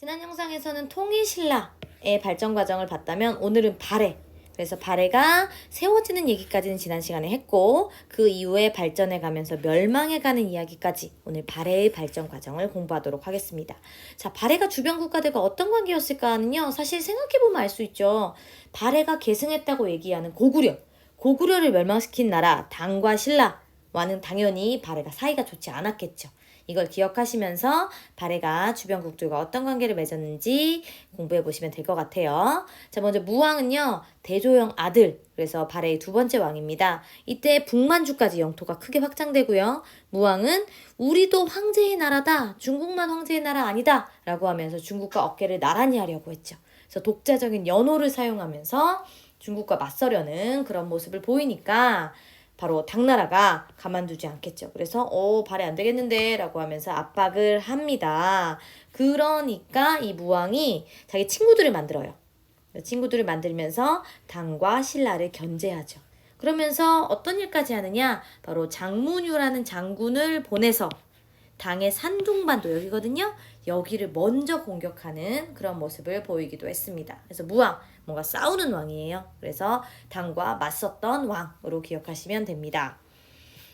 지난 영상에서는 통일신라의 발전 과정을 봤다면 오늘은 발해. 그래서 발해가 세워지는 얘기까지는 지난 시간에 했고 그 이후에 발전해 가면서 멸망해 가는 이야기까지 오늘 발해의 발전 과정을 공부하도록 하겠습니다. 자, 발해가 주변 국가들과 어떤 관계였을까는요. 사실 생각해보면 알 수 있죠. 발해가 계승했다고 얘기하는 고구려. 고구려를 멸망시킨 나라 당과 신라와는 당연히 발해가 사이가 좋지 않았겠죠. 이걸 기억하시면서 발해가 주변국들과 어떤 관계를 맺었는지 공부해 보시면 될 것 같아요. 자, 먼저 무왕은요, 대조영 아들, 그래서 발해의 두 번째 왕입니다. 이때 북만주까지 영토가 크게 확장되고요. 무왕은 우리도 황제의 나라다, 중국만 황제의 나라 아니다 라고 하면서 중국과 어깨를 나란히 하려고 했죠. 그래서 독자적인 연호를 사용하면서 중국과 맞서려는 그런 모습을 보이니까 바로 당나라가 가만두지 않겠죠. 그래서 발해 안 되겠는데 라고 하면서 압박을 합니다. 그러니까 이 무왕이 자기 친구들을 만들어요. 친구들을 만들면서 당과 신라를 견제하죠. 그러면서 어떤 일까지 하느냐? 바로 장문유라는 장군을 보내서 당의 산둥반도 여기거든요. 여기를 먼저 공격하는 그런 모습을 보이기도 했습니다. 그래서 무왕, 뭔가 싸우는 왕이에요. 그래서 당과 맞섰던 왕으로 기억하시면 됩니다.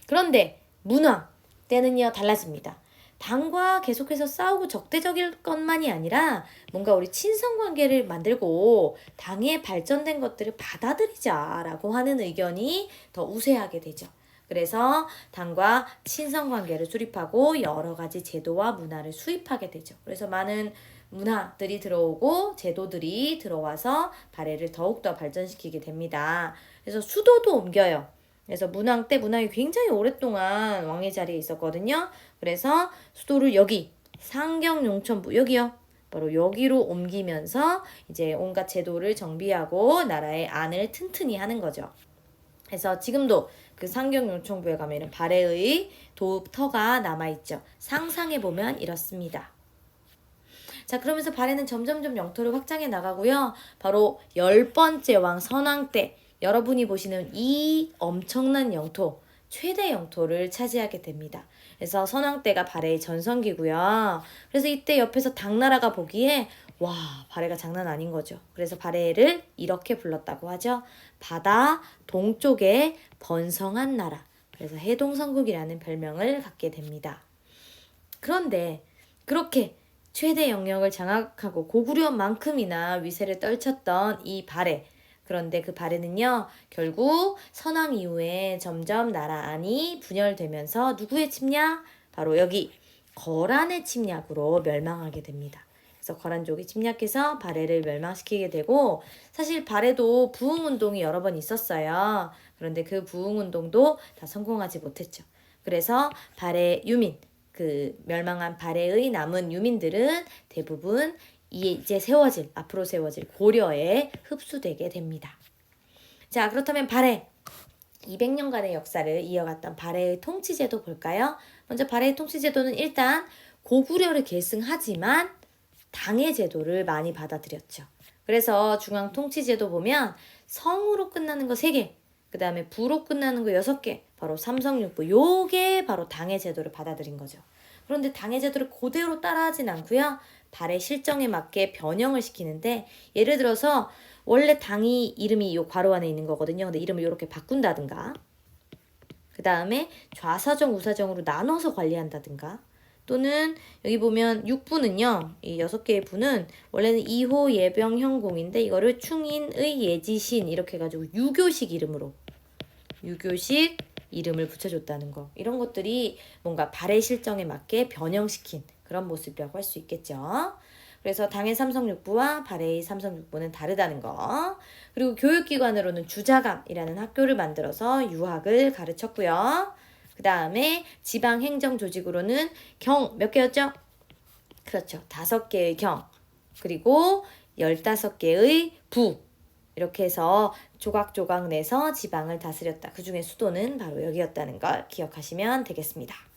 그런데 문왕 때는요 달라집니다. 당과 계속해서 싸우고 적대적일 것만이 아니라 뭔가 우리 친선관계를 만들고 당에 발전된 것들을 받아들이자라고 하는 의견이 더 우세하게 되죠. 그래서 당과 친선관계를 수립하고 여러 가지 제도와 문화를 수입하게 되죠. 그래서 많은 문화들이 들어오고 제도들이 들어와서 발해를 더욱더 발전시키게 됩니다. 그래서 수도도 옮겨요. 그래서 문왕 때 문왕이 굉장히 오랫동안 왕의 자리에 있었거든요. 그래서 수도를 여기 상경용천부 여기요. 바로 여기로 옮기면서 이제 온갖 제도를 정비하고 나라의 안을 튼튼히 하는 거죠. 그래서 지금도 그 상경용천부에 가면 발해의 도읍터가 남아있죠. 상상해보면 이렇습니다. 자, 그러면서 발해는 점점점 영토를 확장해 나가고요. 바로 10번째 왕 선왕 때 여러분이 보시는 이 엄청난 영토, 최대 영토를 차지하게 됩니다. 그래서 선왕 때가 발해의 전성기고요. 그래서 이때 옆에서 당나라가 보기에 와, 발해가 장난 아닌 거죠. 그래서 발해를 이렇게 불렀다고 하죠. 바다 동쪽에 번성한 나라. 그래서 해동성국이라는 별명을 갖게 됩니다. 그런데 그렇게 최대 영역을 장악하고 고구려만큼이나 위세를 떨쳤던 이 발해. 그런데 그 발해는요, 결국 선왕 이후에 점점 나라 안이 분열되면서 누구의 침략? 바로 여기 거란의 침략으로 멸망하게 됩니다. 그래서 거란족이 침략해서 발해를 멸망시키게 되고, 사실 발해도 부흥운동이 여러 번 있었어요. 그런데 그 부흥운동도 다 성공하지 못했죠. 그래서 발해 유민, 그 멸망한 발해의 남은 유민들은 대부분 이제 앞으로 세워질 고려에 흡수되게 됩니다. 자, 그렇다면 발해 200년간의 역사를 이어갔던 발해의 통치제도 볼까요? 먼저 발해의 통치제도는 일단 고구려를 계승하지만 당의 제도를 많이 받아들였죠. 그래서 중앙 통치제도 보면 성으로 끝나는 거 3개, 그 다음에 부로 끝나는 거 6개, 바로 삼성육부, 요게 바로 당의 제도를 받아들인 거죠. 그런데 당의 제도를 그대로 따라하진 않고요. 발해 실정에 맞게 변형을 시키는데, 예를 들어서 원래 당이 이름이 요 괄호 안에 있는 거거든요. 근데 이름을 이렇게 바꾼다든가, 그 다음에 좌사정, 우사정으로 나눠서 관리한다든가, 또는 여기 보면 육부는요, 이 6개의 부는 원래는 2호 예병형공인데 이거를 충인의 예지신 이렇게 해가지고 유교식 이름을 붙여줬다는 거. 이런 것들이 뭔가 발해 실정에 맞게 변형시킨 그런 모습이라고 할 수 있겠죠. 그래서 당의 삼성육부와 발해의 삼성육부는 다르다는 거. 그리고 교육기관으로는 주자감이라는 학교를 만들어서 유학을 가르쳤고요. 그 다음에 지방행정조직으로는 경 몇 개였죠? 그렇죠. 5개의 경, 그리고 15개의 부, 이렇게 해서 조각조각 내서 지방을 다스렸다. 그 중에 수도는 바로 여기였다는 걸 기억하시면 되겠습니다.